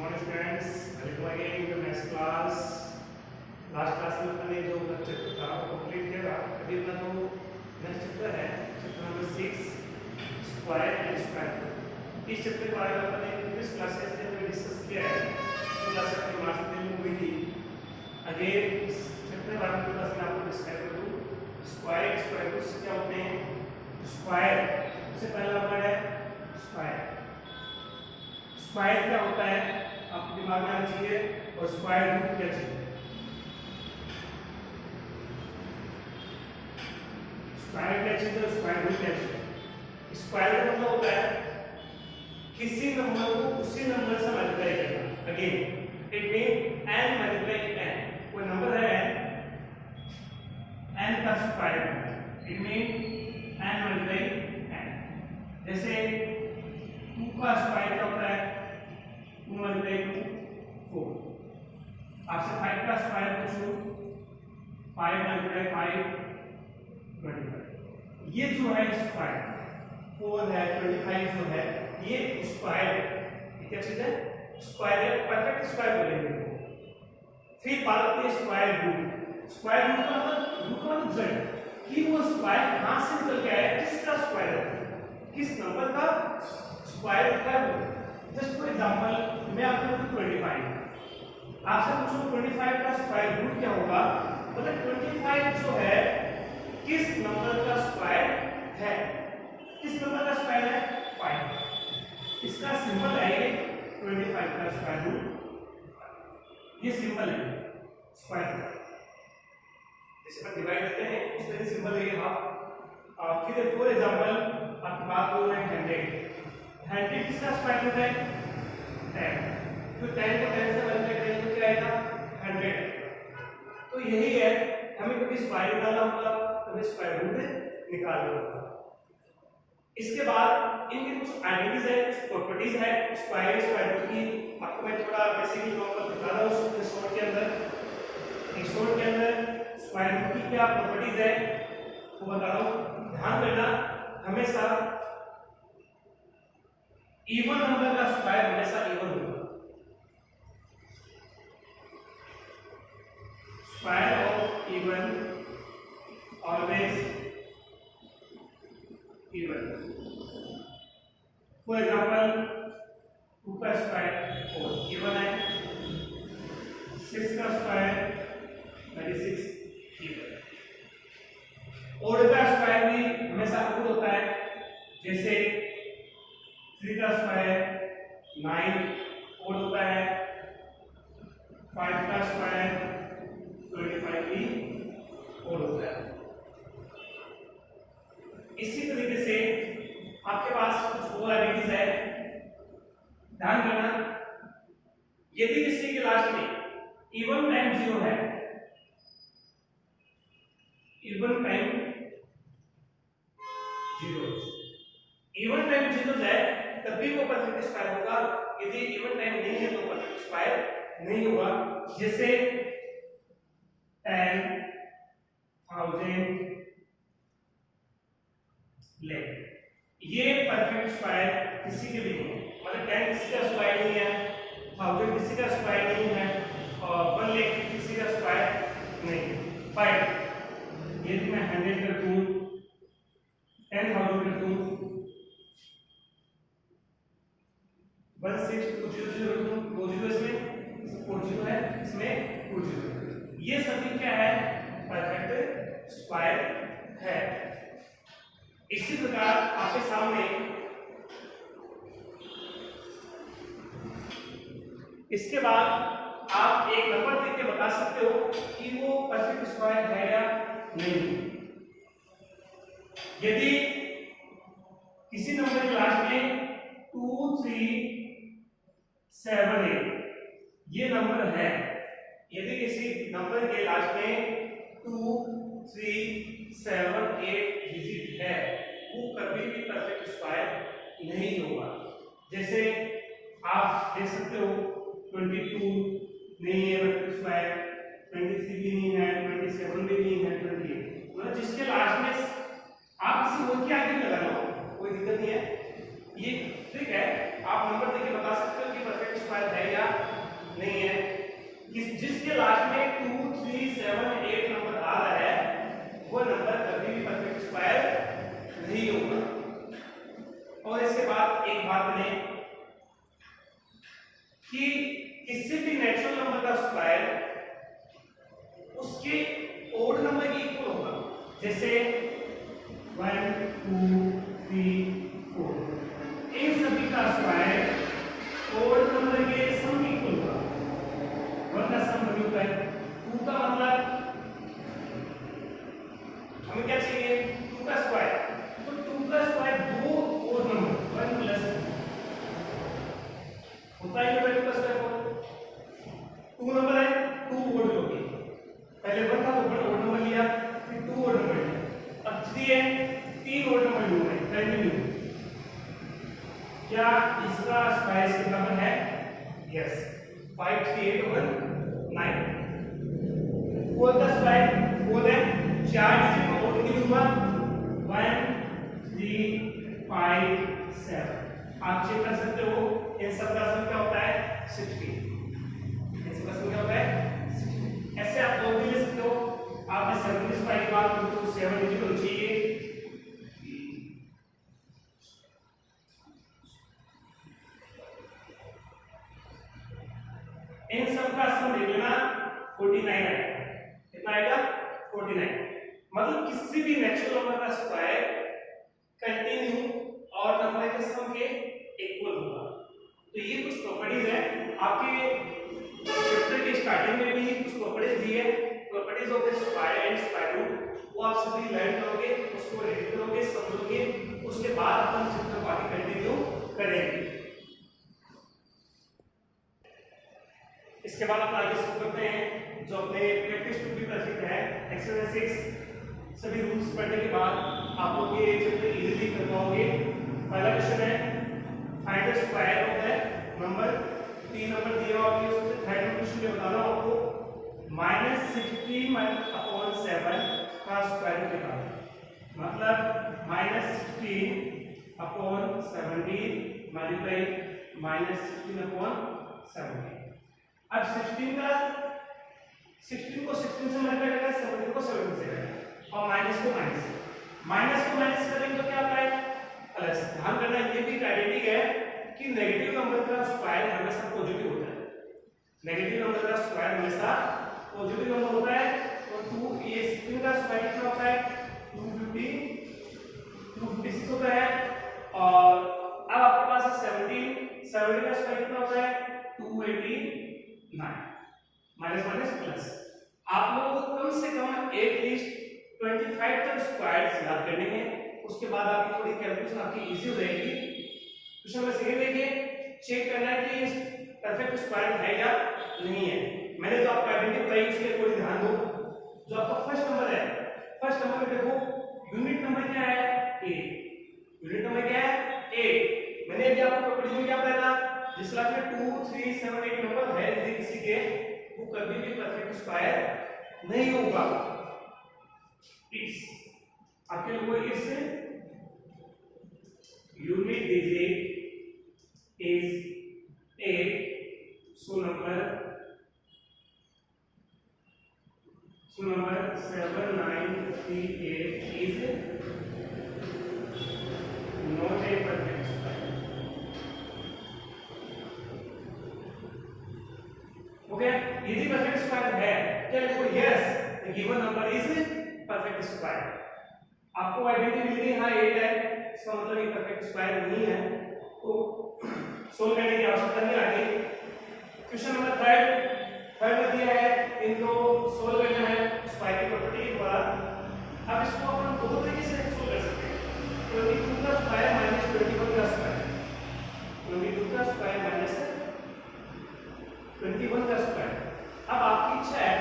morning students, welcome again in the next class. Last class में अपने जो chapter था वो कंप्लीट किया था। अभी अपना जो नेक्स्ट चैप्टर है chapter number 6 square and square. इस चैप्टर के बारे में अपने प्रीवियस क्लासेस में डिस्कस किया है। तो क्लास अपनी मार्च में हुई थी। अगेन इस चैप्टर के बारे में थोड़ा सा आपको डिस्क्राइब कर दूं। स्क्वायर स्क्वायर रूट्स क्या होते हैं? स्क्वायर सबसे पहला वर्ड है स्क्वायर। स्क्वायर क्या होता है आपके दिमाग में आना चाहिए, और स्क्वायर रूट क्या चाहिए? स्क्वायर क्या चीज है, स्क्वायर रूट क्या चीज है? स्क्वायर का मतलब होता है किसी नंबर को उसी नंबर से मल्टीप्लाई करना। Again it mean n multiply n। कोई नंबर है n का square, it mean n multiply n। जैसे 2 का स्क्वायर क्या होता है? 2 मल्टीप्लाई 2 4। आपसे 5 का स्क्वायर पूछूं, 5 मल्टीप्लाई 5 25। ये जो है स्क्वायर 4 है, 25 जो है ये स्क्वायर क्या चीज है? स्क्वायर है, परफेक्ट स्क्वायर बोलेंगे। फिर बात आती है स्क्वायर रूट। स्क्वायर रूट का मतलब z कि वो स्क्वायर कहां से निकल के आया, किसका स्क्वायर है, किस नंबर का स्क्वायर है। जस्ट फॉर एग्जांपल मैं आपको पूछूं 25, आपसे पूछूं 25 का स्क्वायर रूट क्या होगा, मतलब 25 जो है किस नंबर का स्क्वायर है? किस नंबर का स्क्वायर है? 5। इसका सिंबल है ये 25 का स्क्वायर रूट। ये सिंबल है स्क्वायर का। जैसे अपन डिवाइड करते हैं इस तरह सिंबल है ये हाफ। फिर फॉर एग्जांपल आप बात कर रहे हैं 100। 100 किसका स्क्वायर रूट है? 10। तो 10 को 10 से मल्टीप्लाई करेंगे तो क्या आएगा? 100। तो यही है, हमें कभी स्क्वायर निकालना होगा, कभी स्क्वायर रूट निकालना होगा। इसके बाद इनकी कुछ आइडेंटिटीज है, कुछ प्रॉपर्टीज है स्क्वायर स्क्वायर रूट की। आपको मैं थोड़ा बेसिकली नॉर्मल बता रहा हूं। शॉर्ट के अंदर स्क्वायर रूट की क्या प्रॉपर्टीज है वो बता रहा हूं। ध्यान देना, हमेशा इवन नंबर का स्क्वायर हमेशा इवन होगा। Square of even always even. For example 2 का स्क्वायर 4 इवन है, 6 का स्क्वायर 36 इवन। ओड का स्क्वायर भी हमेशा ओड होता है। जैसे 3 का स्क्वायर 9 ओड होता है, 5 का स्क्वायर 25 भी ओड होता है। इसी तरीके से आपके पास कुछ और आइडेंटिटीज है। ध्यान करना, यदि किसी के लास्ट में इवन टाइम 0 है, इवन टाइम 0 है तभी वो परफेक्ट स्क्वायर होगा। यदि इवन टाइम नहीं है तो परफेक्ट स्क्वायर नहीं होगा। जैसे 10,000 ये परफेक्ट स्क्वायर किसी के भी नहीं है। मतलब 10 किसी का स्क्वायर नहीं है, 1000 किसी का स्क्वायर नहीं है, और 1 लाख किसी का स्क्वायर नहीं है। 5 यदि मैं 100 कर दूं, 10,000 कर दूं, 16,200 कर दूं, 20 इसमें 40 है, इसमें 20। ये सभी क्या है? परफेक्ट स्क्वायर है। इसी प्रकार आपके सामने इसके बाद आप एक नंबर देख के बता सकते हो कि वो परफेक्ट स्क्वायर है या नहीं। यदि किसी नंबर के लास्ट में 2 3 7 8 ये नंबर है, यदि किसी नंबर के लास्ट में 2 3 7 8 डिजिट है, वो कभी भी परफेक्ट स्क्वायर नहीं होगा। जैसे आप देख सकते हो 22 नहीं है परफेक्ट स्क्वायर, 23 भी नहीं है, 27 भी नहीं है, 28 मतलब जिसके लास्ट में आप किसी और के आगे लगा लो कोई दिक्कत नहीं है। ये ठीक है, आप नंबर देके बता सकते हो कि परफेक्ट स्क्वायर है या जिसके लास्ट में 2 3 7 8 नंबर आ रहा है वो नंबर कभी भी परफेक्ट स्क्वायर नहीं होगा। और इसके बाद एक बात बने कि किसी भी नेचुरल नंबर का स्क्वायर उसके ओड नंबर के इक्वल होगा। जैसे 1 2 3 4 इन सभी का स्क्वायर ओड नंबर के सम के इक्वल होगा। 1 का सम वही होता है 2 का मतलब हमें क्या चाहिए 2 का स्क्वायर, तो 2 का स्क्वायर दो ओड नंबर 1 प्लस होता है 2 का स्क्वायर 2 नंबर है 2 ओड लोगे, पहले 1 था तो 1 ओड नंबर लिया फिर 2 ओड नंबर लिया, अब 3 है 3 ओड नंबर लूंगा कंटिन्यू। क्या इसका स्क्वायर इसके बराबर है? Yes 5 3 8 over 9। 4 का स्क्वायर 4 है 4 डिजिट में ओड की लूंगा 1 3 5 7। आप चेक कर सकते हो इन सब का सम क्या होता है 60। इन सब का सम क्या होता है 60। ऐसे आप लोग भी ले सकते हो। आपने 75 की बात की तो 7 डिजिट होना चाहिए। इन सब का सम ले लेना 49 आएगा। कितना आएगा 49। मतलब किसी भी नेचुरल नंबर का स्क्वायर कंटिन्यू और नंबर के सम के इक्वल होगा। तो ये कुछ प्रॉपर्टीज है आपके चैप्टर के स्टार्टिंग में भी कुछ प्रॉपर्टीज दी है, properties of the square and square root. वो आप सभी लर्न करोगे, उसको रीड करोगे, समझोगे, उसके बाद अपन चैप्टर बाकी कंटिन्यू करेंगे। इसके बाद अपन आगे शुरू करते हैं जो अपने प्रैक्टिस टू बी परफेक्ट है एक्सरसाइज 6। सभी रूल्स पढ़ने के बाद आप लोग ये चैप्टर इजीली कर पाओगे। पहला क्वेश्चन है find the square of the number. 3 number दिया हुआ है उससे थर्ड क्वेश्चन में बता रहा हूं आपको -16/7 का स्क्वायर रूट निकालना। मतलब -16/17 मल्टीप्लाई -16/17। अब 16 को 16 से मल्टीप्लाई करेंगे, 17 को 17 से करेंगे और माइनस को माइनस करेंगे तो क्या आता है प्लस। ध्यान करना ये भी आइडेंटिटी है कि नेगेटिव नंबर का स्क्वायर हमेशा पॉजिटिव होता है। नेगेटिव नंबर का स्क्वायर हमेशा पॉजिटिव नंबर होता है। और 2 ये 16 का स्क्वायर कितना होता है 256 होता है। और अब आपके पास है 17 का स्क्वायर कितना होता है 289 माइनस माइनस प्लस। आप लोगों को कम से कम एटलीस्ट 25 तक स्क्वायर्स याद करने हैं, उसके बाद आपकी थोड़ी कैलकुलेशन आपकी इजी हो जाएगी। क्वेश्चन नंबर 2 देखिए, चेक करना है कि परफेक्ट स्क्वायर है या नहीं है। मैंने जो आपको आइडेंटिटी बताई उसके कोई ध्यान दो। जो आपका फर्स्ट नंबर है, फर्स्ट नंबर में देखो यूनिट नंबर क्या है 8। यूनिट नंबर क्या है 8। मैंने अभी आपको प्रॉपर्टी में क्या बताया था, जिस लाख में 2 3 7 8 नंबर है यदि किसी के वो कभी भी परफेक्ट स्क्वायर नहीं होगा। प्लीज आपके लोगों को इससे unit digit is 8 so number 7938 is not a perfect square. Okay, यदि परफेक्ट स्क्वायर है क्या लिखो yes the given number is perfect square. आपको आइडेंटिटी मिल गई हां 8 है, इसका मतलब ये परफेक्ट स्क्वायर नहीं है, तो सोल्व करने की आवश्यकता नहीं आती। क्वेश्चन नंबर 3 में दिया है, इनको सोल्व करना है स्क्वायर की प्रॉपर्टी के द्वारा। अब इसको अपन दो तरीके से सोल्व कर सकते हैं। 22 का स्क्वायर माइनस 21 का स्क्वायर, 22 का स्क्वायर माइनस 21 का स्क्वायर। अब आपकी इच्छा है,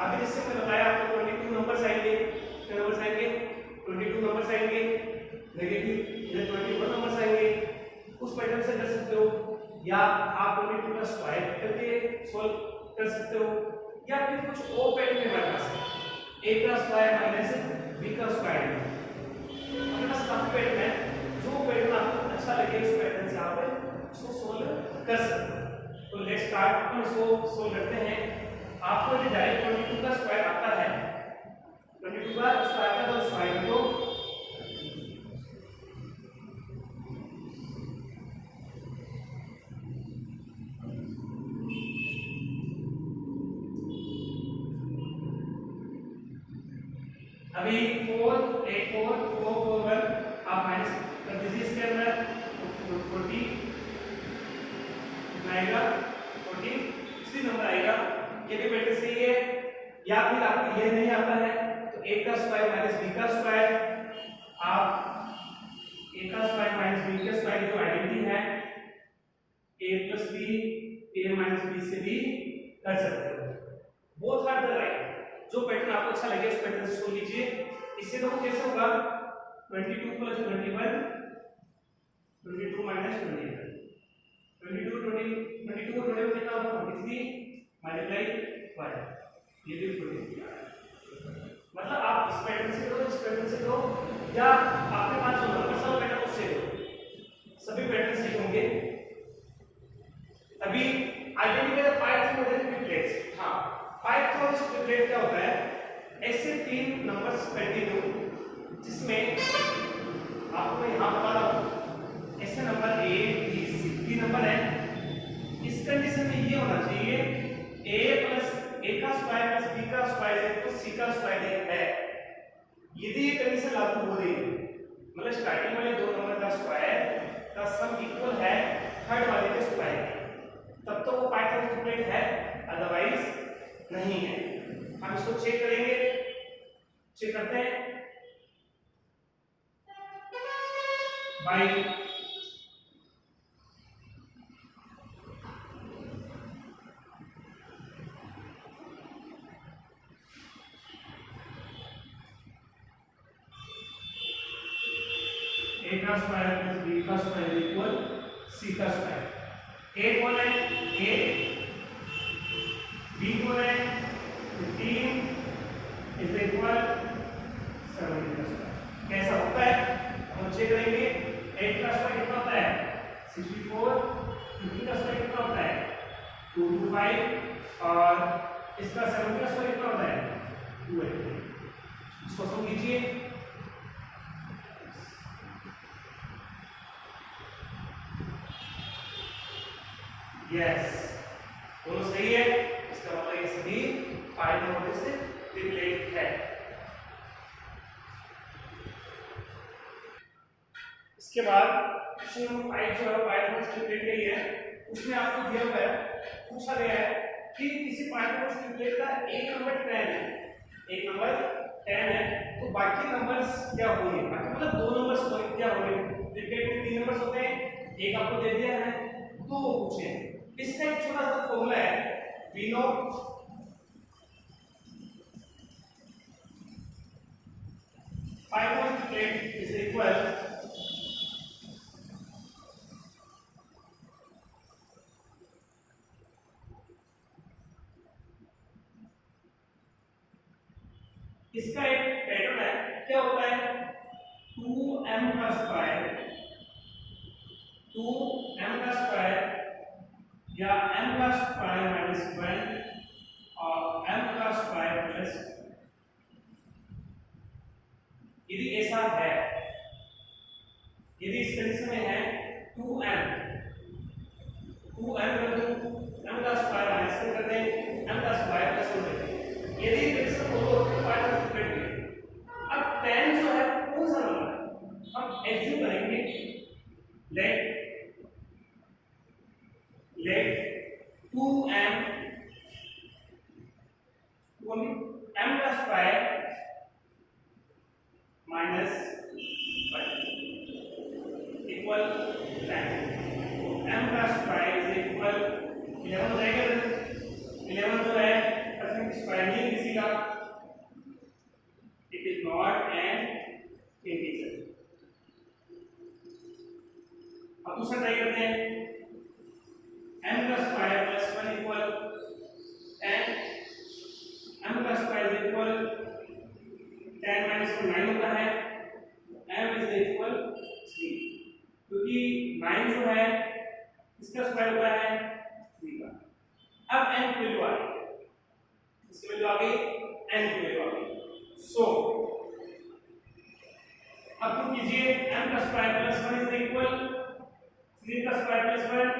अभी जैसे मैंने बताया आपको 22 नंबर्स आएंगे, कितने नंबर्स आएंगे 22 नंबर्स आएंगे, नेगेटिव ये 21 नंबर्स आएंगे। उस पैटर्न से कर सकते हो, या आप 22 का स्क्वायर करके सॉल्व कर सकते हो, या फिर कुछ और पैटर्न में हमारे पास है a का स्क्वायर माइनस b का स्क्वायर। हमारे पास काफी पैटर्न है, जो पैटर्न आपको अच्छा लगे उस पैटर्न से आप इसको सॉल्व कर सकते हो। तो लेट्स स्टार्ट, हम इसको सोल्व करते हैं। आपको यदि डायरेक्ट 22 का स्क्वायर आता है, 22 का स्क्वायर आता है तो स्क्वायर को अभी 4 8 4 4 4 1 आप माइनस कर दीजिए इसके अंदर 40 आएगा 40 इसी नंबर आएगा। ये भी बेटे सही है। या फिर आपको ये नहीं आता है तो a का स्क्वायर माइनस b का स्क्वायर, आप a का स्क्वायर माइनस b का स्क्वायर जो आइडेंटिटी है a plus b a minus b से भी कर सकते हो। Both are the right. जो पैटर्न आपको अच्छा लगे उस पैटर्न से सोल्व कीजिए। इससे देखो कैसे होगा 22 प्लस 21 22 माइनस 21 22 22 को 20 कितना होगा 43 मल्टीप्लाई 5 ये भी 43। मतलब आप इस पैटर्न से करो, इस पैटर्न से करो, या आपके पास जो नंबर सब पैटर्न उससे करो, सभी पैटर्न सही होंगे। अभी आइडेंटिफाई द पाइथागोरस ट्रिपलेट्स। हां, पाइथागोरस ट्रिपलेट क्या होता है? ऐसे तीन नंबर्स कंटिन्यू जिसमें आपको यहां बता रहा हूं ऐसे नंबर a b c तीन नंबर है। इस कंडीशन में ये होना चाहिए a प्लस a का स्क्वायर प्लस b का स्क्वायर है तो c का स्क्वायर है। यदि ये कंडीशन लागू हो रही है मतलब स्टार्टिंग वाले दो नंबर का स्क्वायर का सम इक्वल है थर्ड वाले के स्क्वायर के, तब तो वो पाइथागोरस ट्रिपलेट है, अदरवाइज नहीं है। हम इसको चेक करेंगे, चेक करते हैं बाय a का स्क्वायर प्लस b का स्क्वायर इक्वल c का स्क्वायर। a कौन है? a, b कौन है? 15 इज इक्वल 70 का स्क्वायर। कैसा होता है हम चेक करेंगे। 8 का स्क्वायर कितना होता है? 64। 15 का स्क्वायर कितना होता है? 225 और इसका 70 का स्क्वायर कितना होता है? 280। इसको सम कीजिए। यस, दोनों सही है। इसका मतलब ये सभी पाइथागोरस ट्रिपलेट है। इसके बाद क्वेश्चन नंबर 5 जो है पाइथागोरस ट्रिपलेट का ही है। उसमें आपको दिया हुआ है, पूछा गया है कि किसी पाइथागोरस ट्रिपलेट का एक नंबर 10 है, एक नंबर 10 है तो बाकी नंबर्स क्या होंगे? बाकी मतलब दो नंबर्स क्या होंगे? ट्रिपलेट में तीन नंबर्स होते हैं, एक आपको दे दिया है, दो पूछे हैं। इसका एक छोटा सा फॉर्मूला है v not Pythagoras triplet is equal इसका एक पैटर्न है। क्या होता है? 2m का स्क्वायर 2m का स्क्वायर या m का स्क्वायर माइनस 1 और m का स्क्वायर प्लस। यदि ऐसा है, यदि इस कंडीशन में है 2m कर दो, m का स्क्वायर माइनस कर दें, m का स्क्वायर प्लस कर दें। यदि कंडीशन हो तो पाइथागोरस ट्रिपलेट। अब 10 जो है कौन सा नंबर है? हम एज्यूम करेंगे लेट 2m m का स्क्वायर माइनस 1 इक्वल 10। m का स्क्वायर इज इक्वल 11 हो जाएगा। 11 जो है परसेंट स्क्वायर नहीं किसी का, it is not an integer. अब दूसरा ट्राई करते हैं। m का स्क्वायर प्लस 1 इक्वल 10, m का स्क्वायर इज इक्वल 10 माइनस 1 9 होता है, m इज इक्वल 3 क्योंकि 9 जो है इसका स्क्वायर होता है 3 का। अब n की वैल्यू आ गई, इसकी वैल्यू आ गई, n की वैल्यू आ गई। सो अब तुम कीजिए m का स्क्वायर प्लस 1 इज इक्वल 3 का स्क्वायर प्लस 1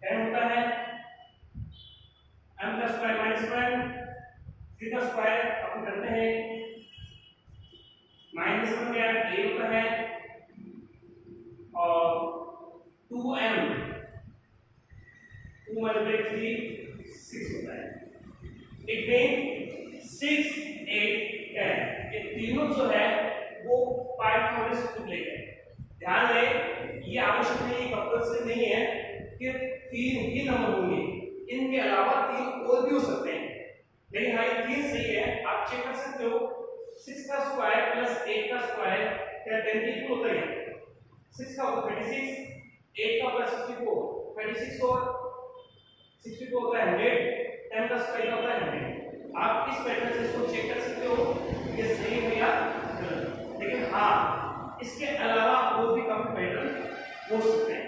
10 होता है, m का स्क्वायर माइनस 1 3 का स्क्वायर अपन करते हैं माइनस 1 क्या a होता है और 2m 2 मल्टीप्लाई 3 6 होता है। इट मीन 6 8 10 ये तीनों जो है वो पाइथागोरस ट्रिपल है। ध्यान दें ये आवश्यक नहीं, कंपल्सरी नहीं है कि 3 ही नंबर होंगे, इनके अलावा 3 और भी हो सकते हैं, लेकिन हाँ ये 3 सही है। आप चेक कर सकते हो 6 का स्क्वायर प्लस 8 का स्क्वायर क्या 10 के इक्वल होता है। 6 का होता है 36, 8 का प्लस 64 36 और 64 होता है 100, 10 का स्क्वायर होता है 100। आप इस पैटर्न से इसको चेक कर सकते हो कि सही है या गलत। लेकिन हाँ इसके अलावा और भी काफी पैटर्न हो सकते हैं।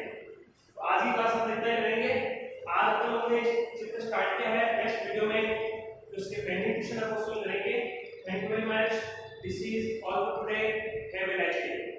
तो आज की क्लास हम इतना ही करेंगे। आज तो हमने चित्र स्टार्ट किया है, नेक्स्ट वीडियो में जो इसके पेंडिंग क्वेश्चन है वो सोल्व करेंगे। Thank you very much, this is all for today, have a nice day.